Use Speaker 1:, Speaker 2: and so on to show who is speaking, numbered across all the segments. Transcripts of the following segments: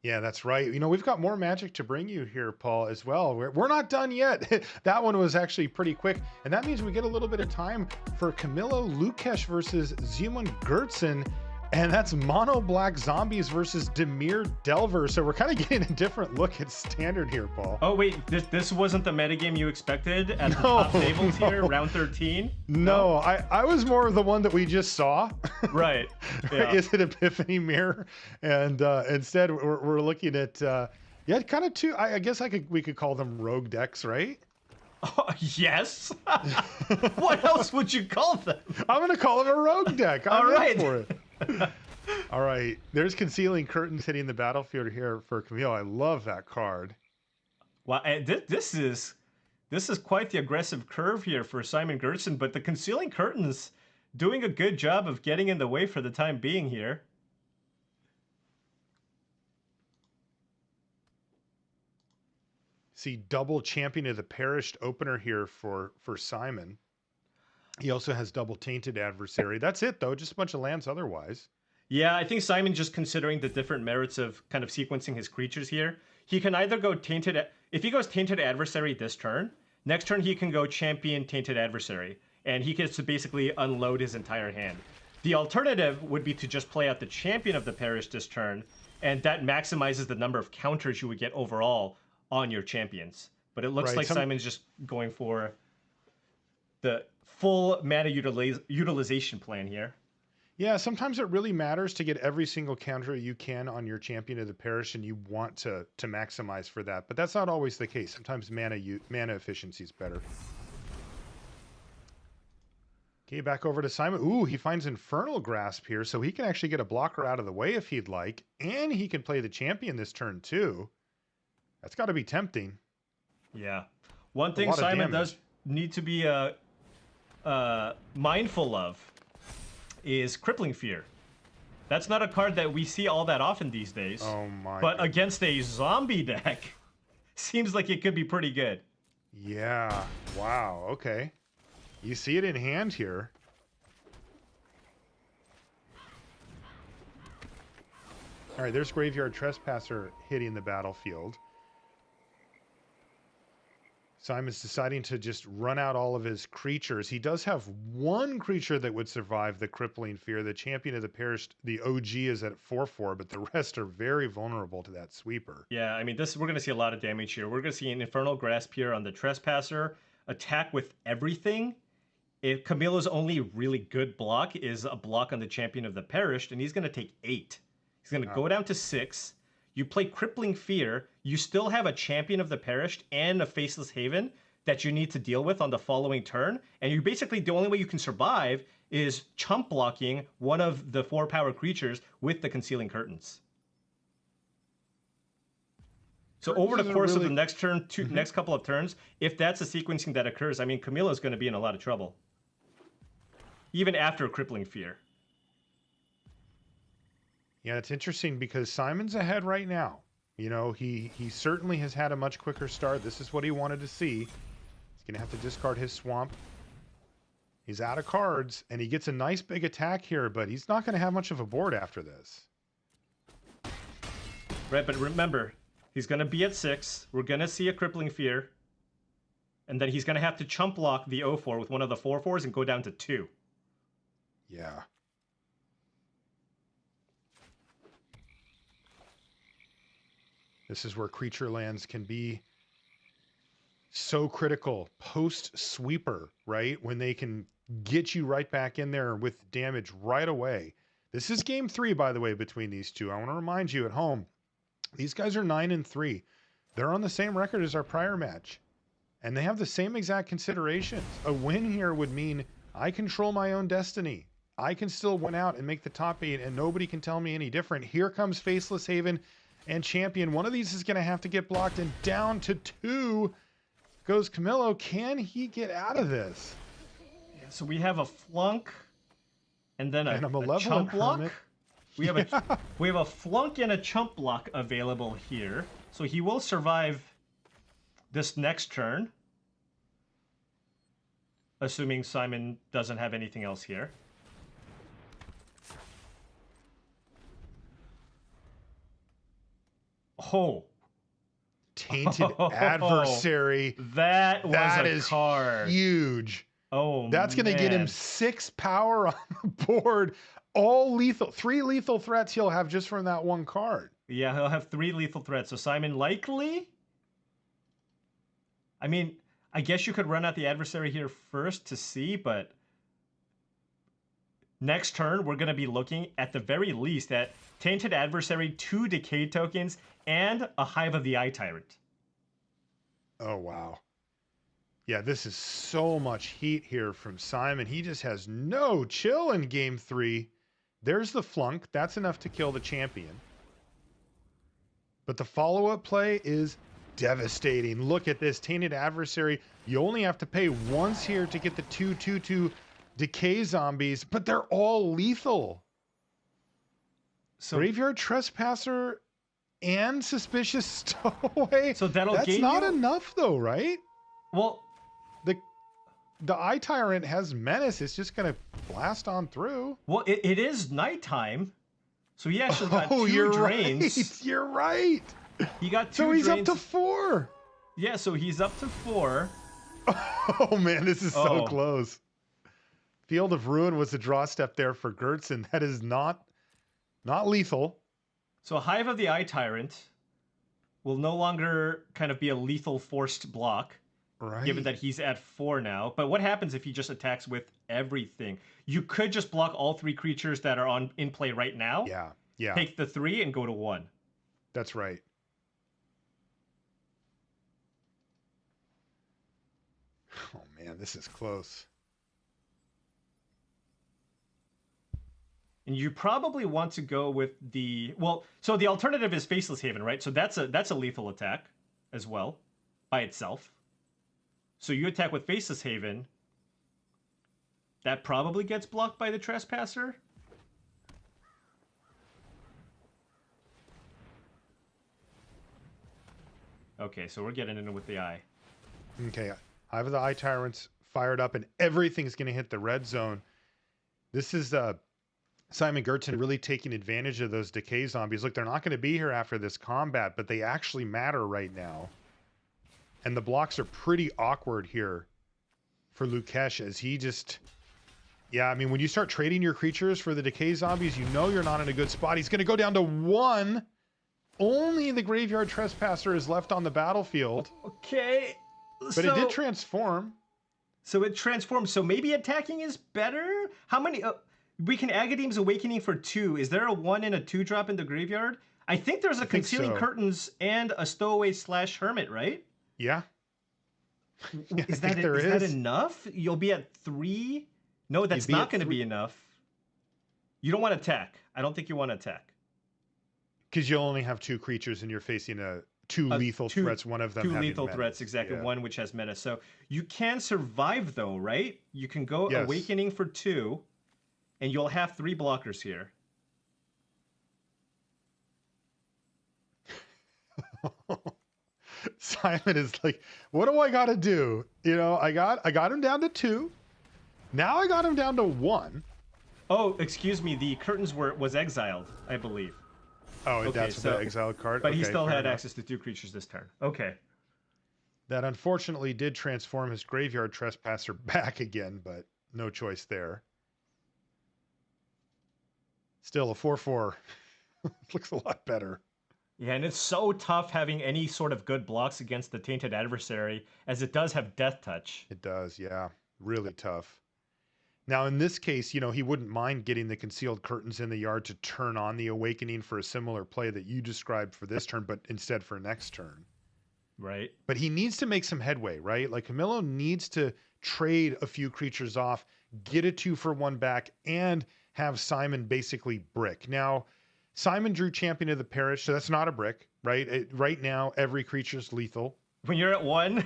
Speaker 1: Yeah, that's right. You know, we've got more magic to bring you here, Paul, as well. We're not done yet. That one was actually pretty quick. And that means we get a little bit of time for Camillo Lukesch versus Simon Görtzen. And that's Mono Black Zombies versus Dimir Delver. So we're kind of getting a different look at standard here, Paul.
Speaker 2: Oh wait, this wasn't the metagame you expected at the
Speaker 1: No,
Speaker 2: top tables
Speaker 1: no.
Speaker 2: here, round 13?
Speaker 1: No, I was more of the one that we just saw.
Speaker 2: Right. Yeah.
Speaker 1: Is it Epiphany Mirror? And instead, we're looking at yeah, kind of two. I guess we could call them rogue decks, right?
Speaker 2: Oh, yes. What else would you call them?
Speaker 1: I'm gonna call them a rogue deck. I'm
Speaker 2: All
Speaker 1: in
Speaker 2: right.
Speaker 1: for it. All right, there's Concealing Curtains hitting the battlefield here for Camille. I love that card.
Speaker 2: Well, this is quite the aggressive curve here for Simon Görtzen, but the Concealing Curtains doing a good job of getting in the way for the time being here.
Speaker 1: See, double Champion of the Perished opener here for Simon. He also has double Tainted Adversary. That's it, though. Just a bunch of lands otherwise.
Speaker 2: Yeah, I think Simon, just considering the different merits of kind of sequencing his creatures here, he can either go Tainted... If he goes Tainted Adversary this turn, next turn he can go Champion Tainted Adversary, and he gets to basically unload his entire hand. The alternative would be to just play out the Champion of the Parish this turn, and that maximizes the number of counters you would get overall on your champions. But it looks like Simon's just going for the full mana utilization plan here.
Speaker 1: Yeah, sometimes it really matters to get every single counter you can on your Champion of the Parish, and you want to maximize for that. But that's not always the case. Sometimes mana efficiency is better. Okay, back over to Simon. Ooh, he finds Infernal Grasp here, so he can actually get a blocker out of the way if he'd like, and he can play the Champion this turn too. That's got to be tempting.
Speaker 2: Yeah. One thing Simon does need to be mindful of is Crippling Fear. That's not a card that we see all that often these days.
Speaker 1: Oh my.
Speaker 2: But against a zombie deck, seems like it could be pretty good.
Speaker 1: Yeah. Wow. Okay. You see it in hand here. All right, there's Graveyard Trespasser hitting the battlefield. Simon's deciding to just run out all of his creatures. He does have one creature that would survive the Crippling Fear. The Champion of the Parish, the OG, is at 4/4, but the rest are very vulnerable to that sweeper.
Speaker 2: Yeah, I mean, we're going to see a lot of damage here. We're going to see an Infernal Grasp here on the Trespasser, attack with everything. If Camillo's only really good block is a block on the Champion of the Parish, and he's going to take 8. He's going to go down to 6. You play Crippling Fear, you still have a Champion of the Perished and a Faceless Haven that you need to deal with on the following turn, and you basically, the only way you can survive is chump blocking one of the 4-power creatures with the Concealing Curtains. So over the course of the next turn, next couple of turns, if that's the sequencing that occurs, I mean, Camillo's going to be in a lot of trouble. Even after Crippling Fear.
Speaker 1: Yeah, it's interesting because Simon's ahead right now. You know, he certainly has had a much quicker start. This is what he wanted to see. He's going to have to discard his Swamp. He's out of cards, and he gets a nice big attack here, but he's not going to have much of a board after this.
Speaker 2: Right, but remember, he's going to be at 6. We're going to see a Crippling Fear. And then he's going to have to chump block the 0/4 with one of the 4/4s and go down to 2.
Speaker 1: Yeah. This is where creature lands can be so critical post-sweeper, right? When they can get you right back in there with damage right away. This is game 3, by the way, between these two. I want to remind you at home, these guys are 9-3. They're on the same record as our prior match. And they have the same exact considerations. A win here would mean I control my own destiny. I can still win out and make the top 8, and nobody can tell me any different. Here comes Faceless Haven and Champion. One of these is going to have to get blocked, and down to 2 goes Camillo. Can he get out of this?
Speaker 2: Yeah, so we have a flunk and then a chump block.
Speaker 1: Hermit.
Speaker 2: We have a flunk and a chump block available here. So he will survive this next turn, assuming Simon doesn't have anything else here. Oh.
Speaker 1: Tainted Adversary.
Speaker 2: That was
Speaker 1: That
Speaker 2: a
Speaker 1: is
Speaker 2: card.
Speaker 1: huge.
Speaker 2: Oh,
Speaker 1: That's going to get him
Speaker 2: man.
Speaker 1: 6 power on the board. All lethal. 3 lethal threats he'll have just from that one card.
Speaker 2: Yeah, he'll have 3 lethal threats. So Simon likely? I mean, I guess you could run out the adversary here first to see, but next turn we're going to be looking at the very least at Tainted Adversary, 2 Decay tokens, and a Hive of the Eye Tyrant.
Speaker 1: Oh, wow. Yeah, this is so much heat here from Simon. He just has no chill in game 3. There's the flunk. That's enough to kill the champion. But the follow-up play is devastating. Look at this. Tainted Adversary. You only have to pay once here to get the 2/2/2 decay zombies, but they're all lethal. So Graveyard Trespasser and Suspicious Stowaway.
Speaker 2: So
Speaker 1: that's not enough though, right?
Speaker 2: Well,
Speaker 1: the Eye Tyrant has Menace. It's just going to blast on through.
Speaker 2: Well, it is nighttime. So he actually got 2 drains.
Speaker 1: Right. You're right.
Speaker 2: He got 2
Speaker 1: so he's
Speaker 2: drains.
Speaker 1: up to 4.
Speaker 2: Yeah, so he's up to 4.
Speaker 1: Oh, man, this is so close. Field of Ruin was the draw step there for Görtzen. That is not lethal.
Speaker 2: So Hive of the Eye Tyrant will no longer kind of be a lethal forced block.
Speaker 1: Right.
Speaker 2: Given that he's at 4 now. But what happens if he just attacks with everything? You could just block all 3 creatures that are in play right now.
Speaker 1: Yeah, yeah.
Speaker 2: Take the 3 and go to 1.
Speaker 1: That's right. Oh, man, this is close.
Speaker 2: And you probably want to go with the... Well, so the alternative is Faceless Haven, right? So that's a lethal attack as well by itself. So you attack with Faceless Haven. That probably gets blocked by the Trespasser. Okay, so we're getting in with the Eye.
Speaker 1: Okay, Hive of the Eye Tyrants fired up, and everything's going to hit the red zone. This is Simon Görtzen really taking advantage of those decay zombies. Look, they're not going to be here after this combat, but they actually matter right now. And the blocks are pretty awkward here for Lukesch as he just... Yeah, I mean, when you start trading your creatures for the decay zombies, you know you're not in a good spot. He's going to go down to 1. Only the Graveyard Trespasser is left on the battlefield.
Speaker 2: Okay.
Speaker 1: But it did transform.
Speaker 2: So it transformed. So maybe attacking is better? How many... we can Agadeem's Awakening for 2. Is there a 1 and a 2 drop in the graveyard? I think there's a Concealing Curtains and a Stowaway / Hermit, right?
Speaker 1: Yeah. Yeah,
Speaker 2: is that enough? You'll be at 3? No, that's not going to be enough. You don't want to attack. I don't think you want to attack.
Speaker 1: Because you'll only have 2 creatures and you're facing two lethal threats. One of them
Speaker 2: 2 lethal threats, exactly. Yeah. One which has menace. So you can survive though, right? You can go Awakening for 2, and you'll have 3 blockers here.
Speaker 1: Simon is like, what do I got to do? You know, I got him down to 2. Now I got him down to 1.
Speaker 2: Oh, excuse me. The curtains was exiled, I believe.
Speaker 1: Oh, okay, that's the exiled card.
Speaker 2: But he still had access to 2 creatures this turn. Okay.
Speaker 1: That unfortunately did transform his Graveyard Trespasser back again, but no choice there. Still a 4/4. Looks a lot better.
Speaker 2: Yeah, and it's so tough having any sort of good blocks against the Tainted Adversary, as it does have Death Touch.
Speaker 1: It does, yeah. Really tough. Now, in this case, you know, he wouldn't mind getting the Concealed Curtains in the yard to turn on the Awakening for a similar play that you described for this turn, but instead for next turn.
Speaker 2: Right.
Speaker 1: But he needs to make some headway, right? Like, Camillo needs to trade a few creatures off, get a 2-for-1 back, and have Simon basically brick. Now, Simon drew Champion of the Parish, so that's not a brick, right? Right now, every creature's lethal.
Speaker 2: When you're at 1.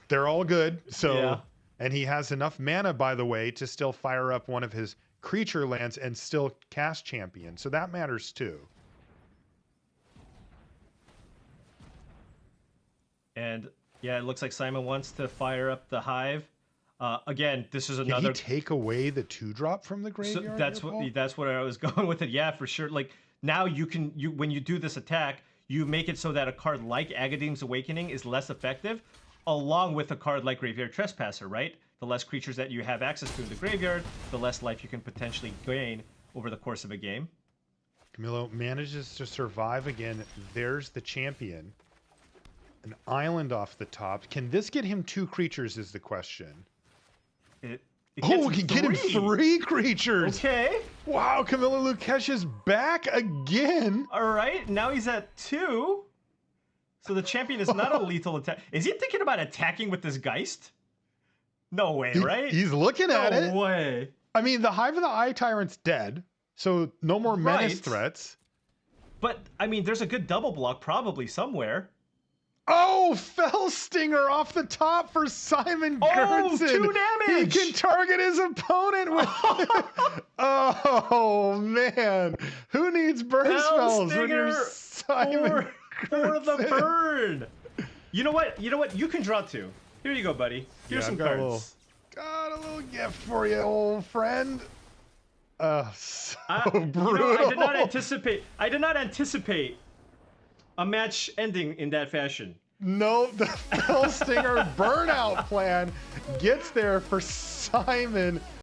Speaker 1: They're all good, so...
Speaker 2: Yeah.
Speaker 1: And he has enough mana, by the way, to still fire up one of his creature lands and still cast Champion. So that matters too.
Speaker 2: And yeah, it looks like Simon wants to fire up the Hive. Again, this is another...
Speaker 1: Can he take away the 2-drop from the graveyard?
Speaker 2: So that's what I was going with it. Yeah, for sure. Like now when you do this attack, you make it so that a card like Agadeem's Awakening is less effective, along with a card like Graveyard Trespasser, right? The less creatures that you have access to in the graveyard, the less life you can potentially gain over the course of a game.
Speaker 1: Camillo manages to survive again. There's the champion. An island off the top. Can this get him 2 creatures is the question.
Speaker 2: It
Speaker 1: We can get him 3 creatures.
Speaker 2: Okay.
Speaker 1: Wow, Camillo Lukesch is back again.
Speaker 2: All right, now he's at 2. So the champion is not a lethal attack. Is he thinking about attacking with this Geist? No way, right?
Speaker 1: He's looking at it.
Speaker 2: No way.
Speaker 1: I mean, the Hive of the Eye Tyrant's dead, so no more menace threats.
Speaker 2: But, I mean, there's a good double block probably somewhere.
Speaker 1: Oh, Fell Stinger off the top for Simon Görtzen.
Speaker 2: 2 damage!
Speaker 1: He can target his opponent with Oh, man. Who needs burst spells when you're Simon
Speaker 2: for the burn? You know what? You can draw 2. Here you go, buddy. Here's some cards.
Speaker 1: Got a little gift for you, old friend. So brutal.
Speaker 2: You know, I did not anticipate a match ending in that fashion.
Speaker 1: No, the Fell Stinger burnout plan gets there for Simon.